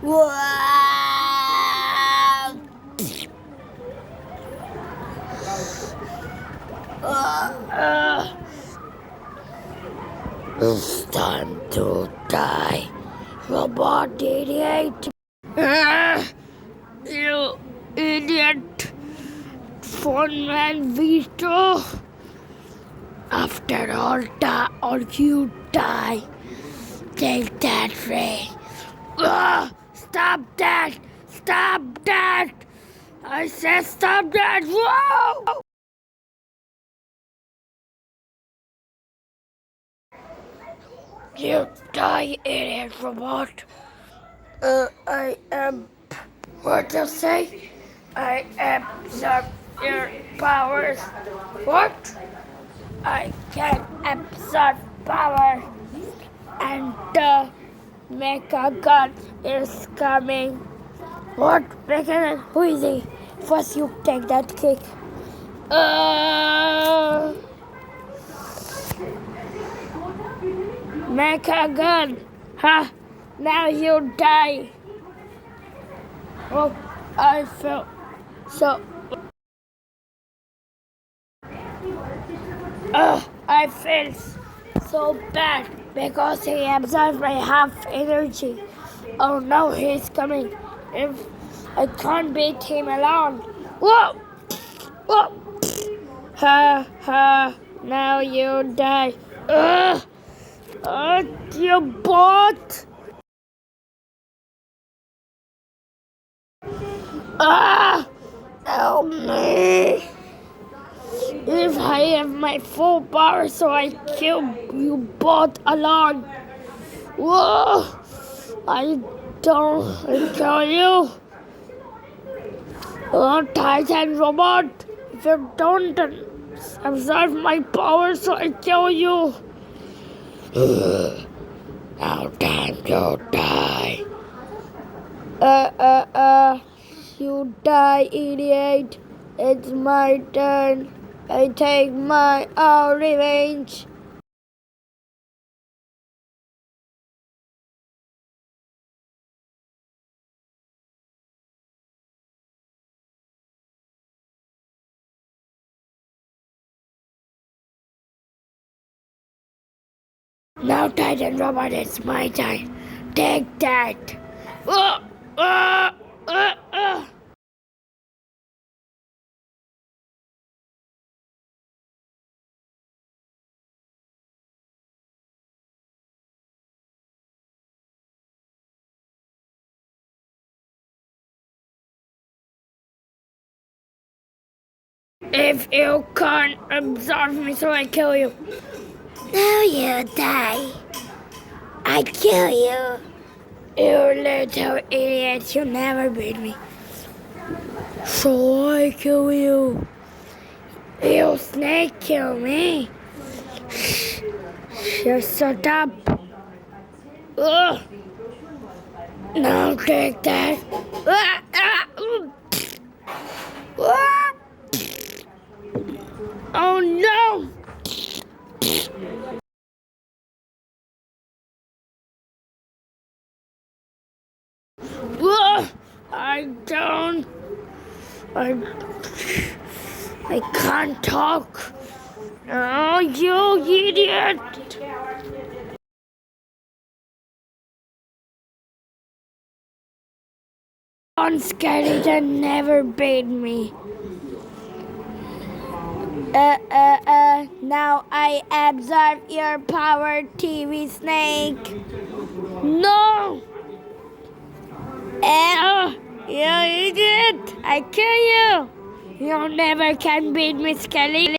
Wow! It's time to die, robot idiot. You idiot! Phone man Vito. After all you die. Take that ray. Stop that! Stop that! I said stop that! Whoa! You die, idiot robot. I am. What you say? I absorb your powers. What? I can absorb power. And the mecha gun is coming. What? Mecha gun? Who is he? First you take that kick. Mecha gun. Ha! Now you die. Oh, I felt so. I feel so bad because he absorbed my half energy. Oh no, he's coming. If I can't beat him alone. Whoa! Whoa! Ha ha! Now you die. You bot! Help me! If I have my full power, so I kill you both alone. Whoa! I kill you. Oh, Titan robot! If you don't absorb my power, so I kill you. Now time to die. You die, idiot. It's my turn. I take my own revenge. Now, Titan Robot, it's my time. Take that. Uh, uh, uh, uh. If you can't absorb me, so I kill you. Now you die. I kill you. You little idiot, you never beat me. So I kill you. You snake kill me. Just shut up. Ugh. Now take that. Oh no! I don't. I can't talk. Oh, you idiot! On skeleton never beat me. Now I absorb your power, TV snake. No! You idiot! I kill you! You never can beat me, Skelly.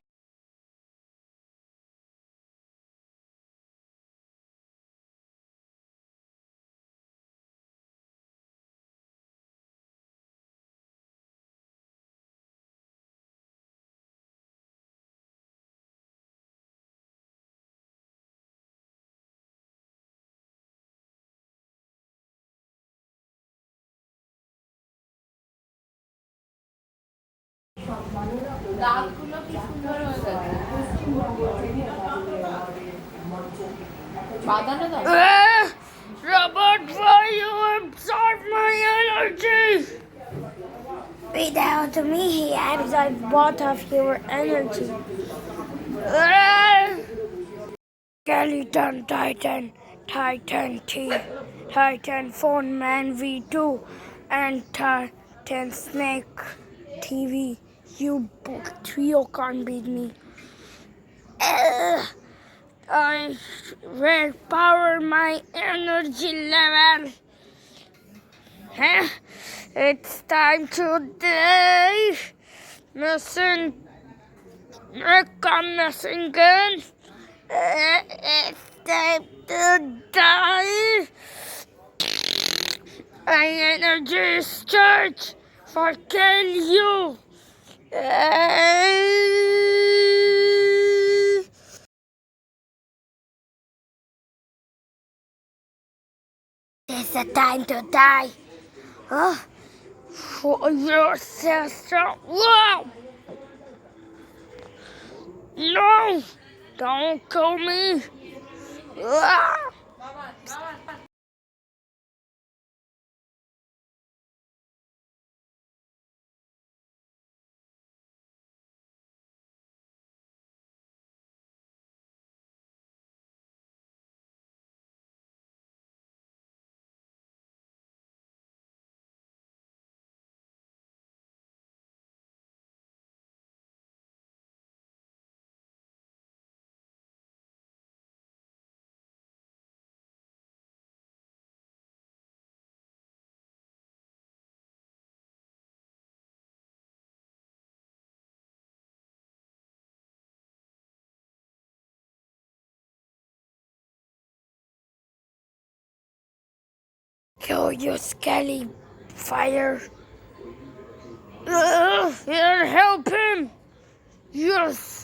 Robot, why you absorb my Without me, he absorbs both of your energy. Ah! Skeleton Titan, Titan T, Titan Phone Man V2, and Titan Snake TV. You trio can't beat me. I will power my energy level. Huh? It's time to die. Missing, I'm missing gun. It's time to die. My energy is charged for kill you. It's the time to die. Oh, for your sister. Whoa! No! Don't kill me! Ah! Kill you, Skelly. Fire. Here, help him! Yes!